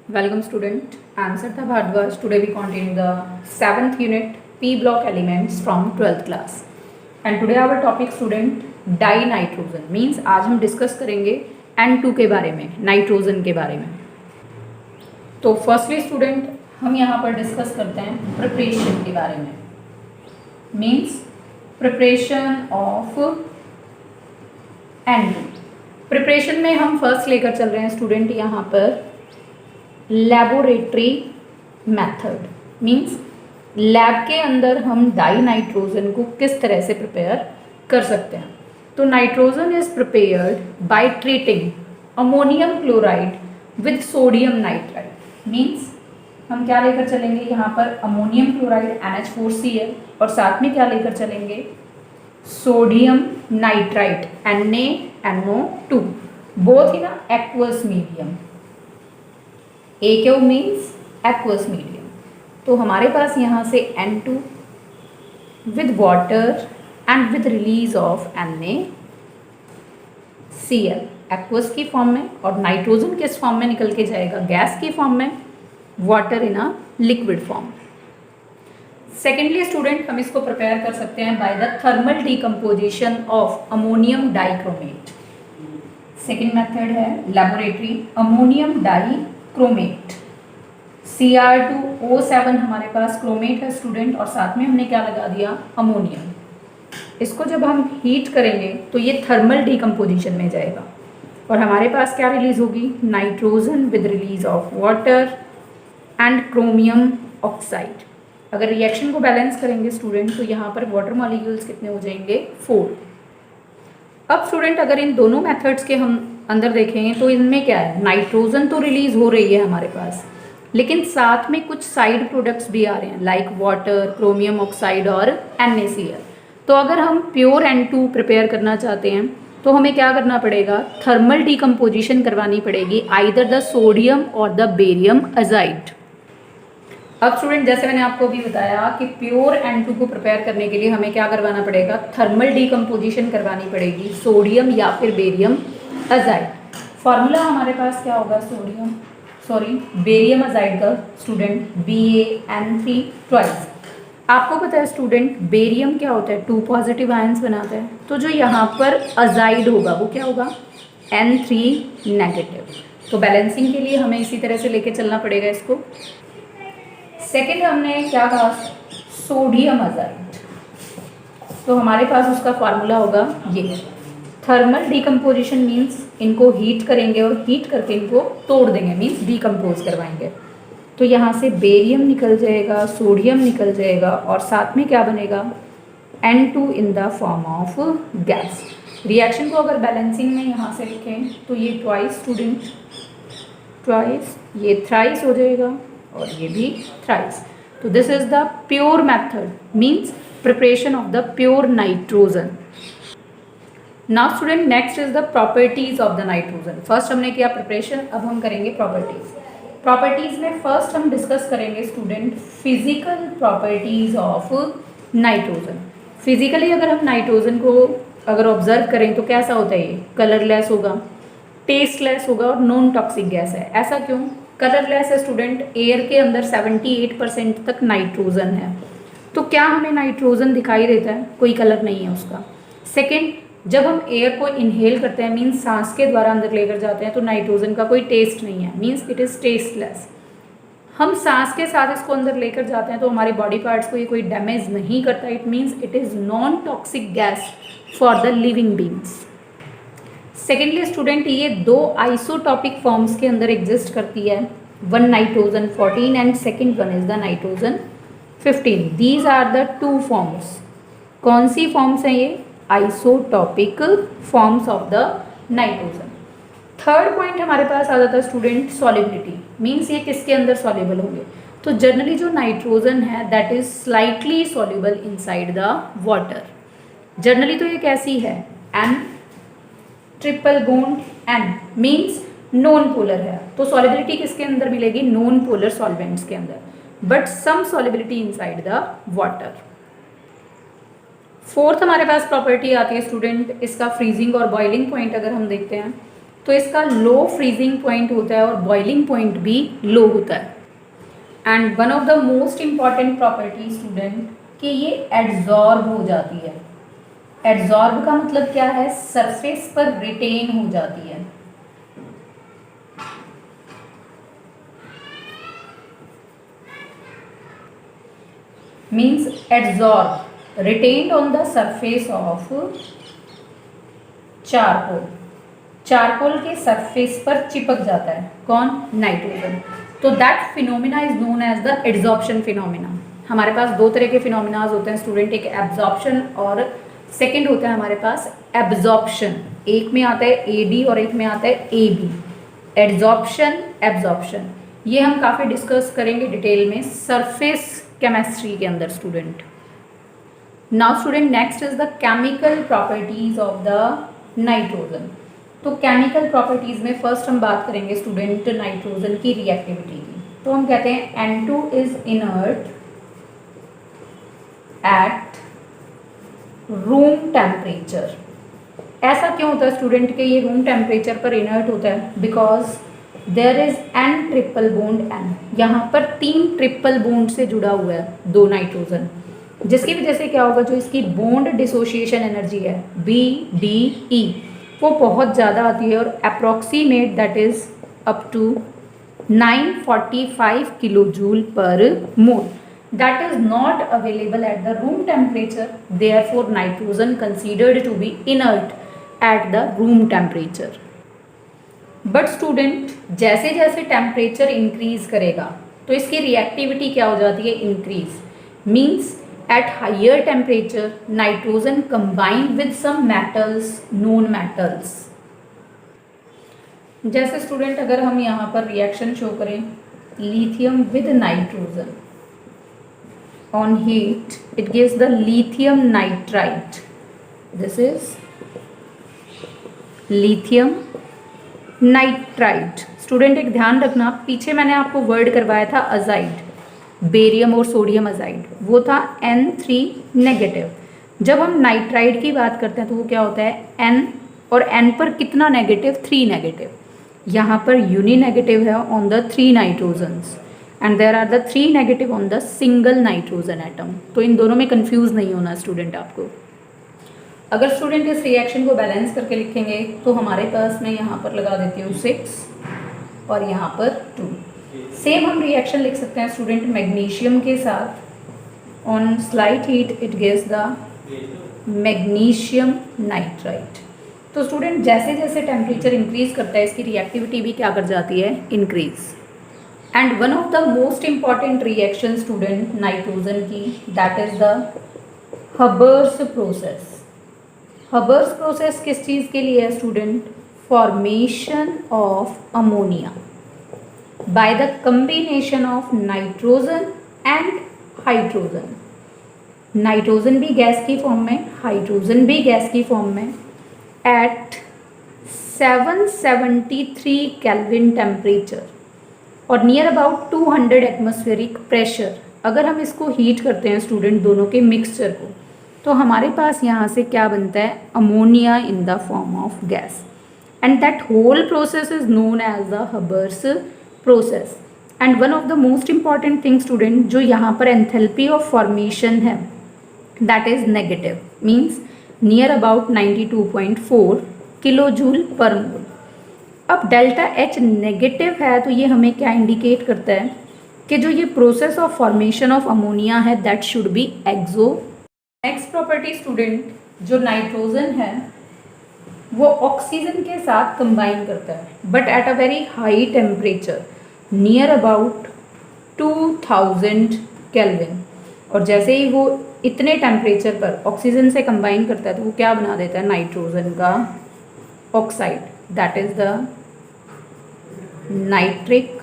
Welcome student, I am Sartha Bhardwaj. Today we continue the 7th unit P block elements from 12th class. And today our topic student dinitrogen means आज हम discuss करेंगे N2 के बारे में, nitrogen के बारे में. तो फर्स्टली स्टूडेंट हम यहाँ पर डिस्कस करते हैं प्रिपरेशन के बारे में. Means preparation of N2. Preparation में हम फर्स्ट लेकर चल रहे हैं स्टूडेंट यहाँ पर लेबोरेटरी मेथड. मीन्स लैब के अंदर हम डाई नाइट्रोजन को किस तरह से प्रिपेयर कर सकते हैं. तो nitrogen is prepared by treating ammonium chloride with sodium nitride. Means हम क्या लेकर चलेंगे यहाँ पर अमोनियम क्लोराइड NH4Cl और साथ में क्या लेकर चलेंगे sodium nitride NaNO2 both in aqueous medium. AQ means aqueous medium. तो हमारे पास यहाँ से N2 with water and with release of NaCl aqueous की फॉर्म में, और नाइट्रोजन किस फॉर्म में निकल के जाएगा गैस की फॉर्म में, water in a liquid form. Secondly student हम इसको प्रिपेयर कर सकते हैं by the thermal decomposition of ammonium dichromate. Second method है लेबोरेटरी अमोनियम डाइक्रोमेट. Cr2O7 हमारे पास क्रोमेट है स्टूडेंट, और साथ में हमने क्या लगा दिया अमोनियम. इसको जब हम हीट करेंगे तो ये थर्मल डिकम्पोजिशन में जाएगा और हमारे पास क्या रिलीज होगी nitrogen with release of water and chromium oxide. अगर रिएक्शन को बैलेंस करेंगे स्टूडेंट तो यहाँ पर वाटर मॉलिक्यूल्स कितने हो जाएंगे 4. अब स्टूडेंट अगर इन दोनों मेथड्स के हम अंदर देखेंगे तो इनमें क्या है नाइट्रोजन तो रिलीज हो रही है हमारे पास, लेकिन साथ में कुछ साइड प्रोडक्ट्स भी आ रहे हैं लाइक वाटर, क्रोमियम ऑक्साइड और NaCl. तो अगर हम प्योर N2 प्रिपेयर करना चाहते हैं तो हमें क्या करना पड़ेगा थर्मल डिकम्पोजिशन करवानी पड़ेगी आइदर द सोडियम और द बेरियम अजाइड. अब स्टूडेंट जैसे मैंने आपको भी बताया कि प्योर N2 को प्रिपेयर करने के लिए हमें क्या करवाना पड़ेगा थर्मल डिकम्पोजिशन करवानी पड़ेगी सोडियम या फिर बेरियम अजाइड. फॉर्मूला हमारे पास क्या होगा बेरियम अजाइड का स्टूडेंट BaN3 ट्वाइस. आपको पता है स्टूडेंट बेरियम क्या होता है 2 पॉजिटिव आयंस बनाता है. तो जो यहाँ पर अजाइड होगा वो क्या होगा N3 नेगेटिव. तो बैलेंसिंग के लिए हमें इसी तरह से लेके चलना पड़ेगा इसको. सेकेंड हमने क्या कहा सोडियम अजाइड. तो हमारे पास उसका फार्मूला होगा ये थर्मल डिकम्पोजिशन मीन्स इनको हीट करेंगे और हीट करके इनको तोड़ देंगे मीन्स डिकम्पोज करवाएंगे. तो यहाँ से बेरियम निकल जाएगा, सोडियम निकल जाएगा और साथ में क्या बनेगा N2 in the form of gas. Reaction को अगर बैलेंसिंग में यहाँ से लिखें तो ये ट्वाइस स्टूडेंट ट्वाइस, ये थ्राइस हो जाएगा और ये भी थ्राइस. तो this is the pure method means preparation of the pure nitrogen. Now student next is the properties of the nitrogen. First हमने किया प्रिपरेशन, अब हम करेंगे प्रॉपर्टीज. प्रॉपर्टीज में फर्स्ट हम डिस्कस करेंगे student physical properties of nitrogen. Physically अगर हम नाइट्रोजन को अगर ऑब्जर्व करें तो कैसा होता है ये कलरलेस होगा, टेस्टलेस होगा और नॉन टॉक्सिक गैस है. ऐसा क्यों कलरलेस है स्टूडेंट एयर के अंदर 78% तक नाइट्रोजन है. तो क्या हमें नाइट्रोजन दिखाई देता है कोई कलर नहीं है उसका. सेकेंड जब हम एयर को इनहेल करते हैं मीन्स सांस के द्वारा अंदर लेकर जाते हैं तो नाइट्रोजन का कोई टेस्ट नहीं है मीन्स इट इज़ टेस्टलेस. हम सांस के साथ इसको अंदर लेकर जाते हैं तो हमारे बॉडी पार्ट्स को ये कोई डैमेज नहीं करता. It means it is non toxic gas for the living beings. Secondly student ये 2 आइसोटॉपिक फॉर्म्स के अंदर एग्जिस्ट करती है. One nitrogen 14 and second one is the nitrogen 15. These are the 2 forms. कौन सी फॉर्म्स हैं ये isotopic forms of the nitrogen. Third point हमारे पास आ जाता है स्टूडेंट सॉल्युबिलिटी. मीन्स ये किसके अंदर सॉल्युबल होंगे. तो जनरली जो नाइट्रोजन है that is slightly soluble inside the water. Generally तो ये कैसी है N triple bond N means non polar है. तो सॉल्युबिलिटी किसके अंदर मिलेगी नॉन पोलर सॉल्वेंट्स के अंदर, but some solubility inside the water. Fourth हमारे पास प्रॉपर्टी आती है स्टूडेंट इसका फ्रीजिंग और बॉइलिंग पॉइंट अगर हम देखते हैं तो इसका लो फ्रीजिंग पॉइंट होता है और बॉइलिंग पॉइंट भी लो होता है। And one of the most important property student कि ये एड्जॉर्ब हो जाती है। एड्जॉर्ब का मतलब क्या है? सरफेस पर रिटेन हो जाती है। Means adsorb retained on the surface of charcoal. Charcoal के सरफेस पर चिपक जाता है कौन? नाइट्रोजन। तो that phenomena is known as the adsorption phenomena. हमारे पास दो तरह के फिनोमिनाज होते हैं स्टूडेंट, एक एब्जॉर्प्शन और सेकंड होता है हमारे पास एब्जॉर्प्शन। एक में आता है एडी और एक में आता है एबी। एड्जॉर्प्शन, एब्जॉर्प्शन, ये हम काफ़ी डिस्कस करेंगे डिटेल में सरफेस केमिस्ट्री के अंदर student. Now student next is the chemical properties of the nitrogen. तो केमिकल प्रॉपर्टीज में फर्स्ट हम बात करेंगे स्टूडेंट नाइट्रोजन की रिएक्टिविटी की। तो हम कहते हैं N2 is inert at room temperature. ऐसा क्यों होता है स्टूडेंट के ये रूम टेम्परेचर पर इनर्ट होता है? Because there is N triple bond N। यहाँ पर 3 ट्रिपल बॉन्ड से जुड़ा हुआ है 2 नाइट्रोजन, जिसकी वजह से क्या होगा, जो इसकी बॉन्ड डिसोसिएशन एनर्जी है BDE वो बहुत ज़्यादा आती है और approximate that is up to 945 kilo joule per mole. That is not available at the room temperature, therefore nitrogen considered to be inert at the room temperature. But student जैसे जैसे temperature increase करेगा तो इसकी reactivity क्या हो जाती है? Increase. Means at higher temperature nitrogen combined with some metals, known metals। जैसे स्टूडेंट अगर हम यहाँ पर रिएक्शन शो करें lithium with nitrogen on heat it gives the lithium nitrite. This is lithium nitrite. Student एक ध्यान रखना, पीछे मैंने आपको वर्ड करवाया था अजाइड, बेरियम और सोडियम अजाइड, वो था N3 नेगेटिव। जब हम नाइट्राइड की बात करते हैं तो वो क्या होता है? N और N पर कितना नेगेटिव? 3 नेगेटिव। यहाँ पर यूनि नेगेटिव है on the 3 nitrogens and there are the 3 negative on the single nitrogen atom. तो इन दोनों में कंफ्यूज नहीं होना स्टूडेंट आपको। अगर स्टूडेंट इस रिएक्शन को बैलेंस करके लिखेंगे तो हमारे पास मैं यहाँ पर लगा देती हूँ 6 और यहाँ पर 2। सेम हम रिएक्शन लिख सकते हैं स्टूडेंट मैग्नीशियम के साथ। On slight heat it gives the magnesium nitrite. तो स्टूडेंट जैसे जैसे टेम्परेचर इंक्रीज करता है इसकी रिएक्टिविटी भी क्या कर जाती है? Increase. And one of the most important reaction student nitrogen की that is the Haber's process. Haber's process किस चीज़ के लिए है student? Formation of ammonia by the combination of nitrogen and hydrogen। Nitrogen भी गैस की फॉर्म में, hydrogen भी गैस की फॉर्म में at 773 केल्विन टेम्परेचर और नियर अबाउट 200 एटमॉस्फेरिक प्रेशर। अगर हम इसको हीट करते हैं स्टूडेंट दोनों के मिक्सचर को, तो हमारे पास यहाँ से क्या बनता है? Ammonia in the form of gas and that whole process is known as the Haber's process. And one of the most important thing student, जो यहाँ पर एंथैल्पी ऑफ फॉर्मेशन है that is negative, means near about 92.4 kilo joule per mole. अब delta H negative है तो ये हमें क्या इंडिकेट करता है कि जो ये process of formation of ammonia है that should be exo. Next property student, जो नाइट्रोजन है वो ऑक्सीजन के साथ कंबाइन करता है but at a very high temperature near about 2000 kelvin. और जैसे ही वो इतने टेम्परेचर पर ऑक्सीजन से कंबाइन करता है तो वो क्या बना देता है? नाइट्रोजन का oxide, that is the nitric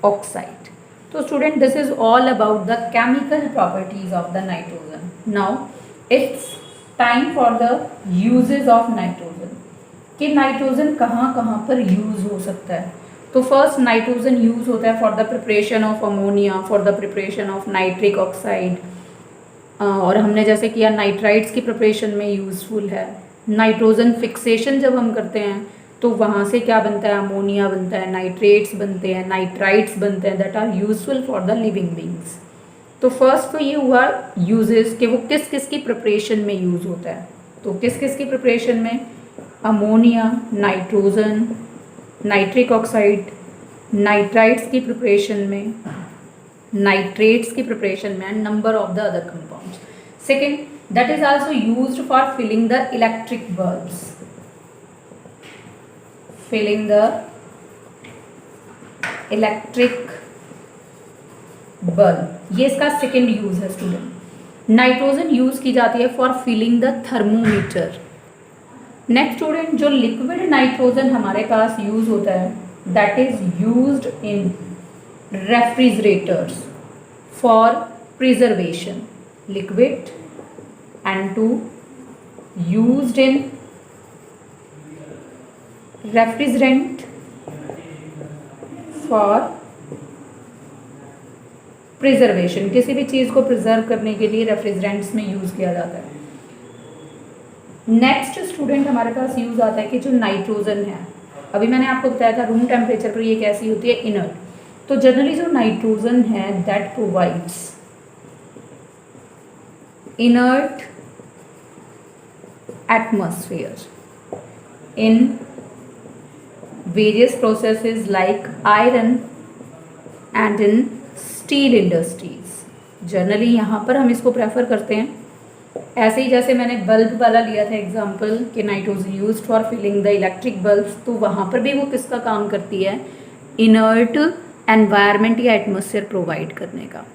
oxide. तो student this is all about the chemical properties of the nitrogen. Now it's time for the uses of nitrogen कि नाइट्रोजन कहाँ कहाँ पर यूज़ हो सकता है। तो फर्स्ट नाइट्रोजन यूज़ होता है for the preparation of ammonia, for the preparation of nitric oxide, और हमने जैसे किया नाइट्राइट्स की प्रिपरेशन में यूज़फुल है। नाइट्रोजन फिक्सेशन जब हम करते हैं तो वहाँ से क्या बनता है, अमोनिया बनता है, नाइट्रेट्स बनते हैं, नाइट्राइट्स बनते हैं that are useful for the living beings. तो फर्स्ट तो ये हुआ यूजेस कि वो किस किस की प्रिपरेशन में यूज़ होता है। तो किस किस की प्रिपरेशन में, ammonia, nitrogen, nitric oxide, nitrites की प्रिपरेशन में, नाइट्रेट्स की प्रिपरेशन में, and number of the other compounds. Second, that is also used for filling the electric bulbs, filling the electric bulb, ये इसका सेकेंड यूज है student. Nitrogen use की जाती है for filling the thermometer. Next student, जो liquid nitrogen हमारे पास use होता है that is used in refrigerators for preservation, liquid and to used in refrigerant for preservation, किसी भी चीज़ को प्रिजर्व करने के लिए रेफ्रिजरेंट्स में यूज़ किया जाता है। नेक्स्ट स्टूडेंट हमारे पास यूज़ आता है कि जो नाइट्रोजन है, अभी मैंने आपको बताया था रूम टेम्परेचर पर ये कैसी होती है, इनर्ट। तो जनरली जो नाइट्रोजन है that provides inert atmosphere in various processes like iron and in steel industries। Generally यहाँ पर हम इसको प्रेफर करते हैं, ऐसे ही जैसे मैंने बल्ब वाला लिया था एग्जांपल कि nitrogen used for filling the electric bulbs, तो वहाँ पर भी वो किसका काम करती है, इनर्ट एनवायरनमेंट या एटमॉस्फेयर प्रोवाइड करने का।